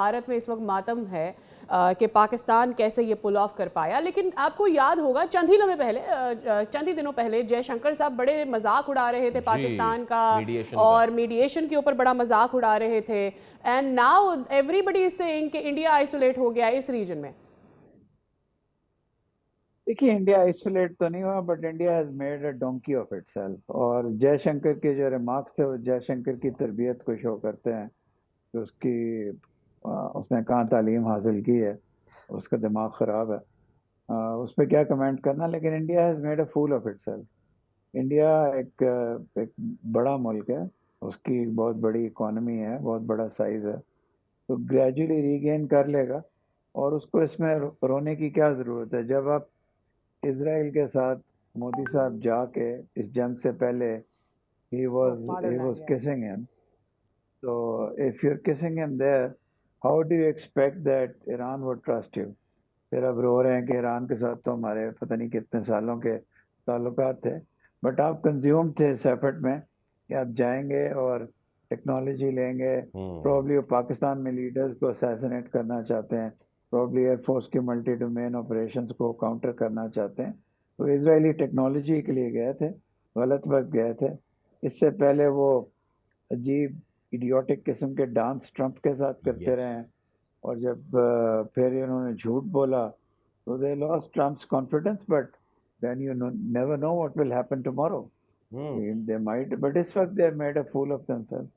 بھارت میں اس وقت ماتم ہے کہ پاکستان کیسے یہ پل آف کر پایا. لیکن آپ کو یاد ہوگا چند ہی دنوں پہلے جے شنکر صاحب بڑے مذاق اڑا رہے تھے جی، پاکستان کا میڈیشن کا. اور میڈیشن کے اوپر بڑا مذاق اڑا رہے تھے. And now everybody is seeing کہ انڈیا آئسولیٹ ہو گیا اس ریجن میں. دیکھیے انڈیا آئسولیٹ تو نہیں ہوا but India has made a donkey of it self. اور جے شنکر کے جو ریمارکس تھے وہ جے شنکر کی تربیت کو شو کرتے ہیں کہ اس نے کہاں تعلیم حاصل کی ہے, اس کا دماغ خراب ہے. اس پہ کیا کمنٹ کرنا, لیکن India has made a fool of itself. India ایک بڑا ملک ہے, اس کی بہت بڑی اکانومی ہے, بہت بڑا سائز ہے, تو گریجولی ریگین کر لے گا. اور اس کو اس میں رونے کی کیا ضرورت ہے. جب آپ اسرائیل کے ساتھ مودی صاحب جا کے اس جنگ سے پہلے he was kissing him. So if you're kissing him there, how do you expect that Iran would trust you? پھر اب رو رہے ہیں کہ ایران کے ساتھ تو ہمارے پتہ نہیں کتنے سالوں کے تعلقات تھے, بٹ آپ کنزیوم تھے اس ایفرٹ میں کہ آپ جائیں گے اور ٹیکنالوجی لیں گے. پروبلی وہ پاکستان میں لیڈرز کو اسیسنیٹ کرنا چاہتے ہیں, پروبلی ایئر فورس کی ملٹی ڈومین آپریشنز کو کاؤنٹر کرنا چاہتے ہیں. تو اسرائیلی ٹیکنالوجی کے لیے گئے تھے, غلط وقت گئے تھے. اس سے پہلے وہ عجیب ایڈیوٹک قسم کے ڈانس ٹرمپ کے ساتھ کرتے رہے ہیں, اور جب پھر انہوں نے جھوٹ بولا تو they lost Trump's confidence, but then you never know what will happen tomorrow. They might, but اس وقت they have made a fool of themselves.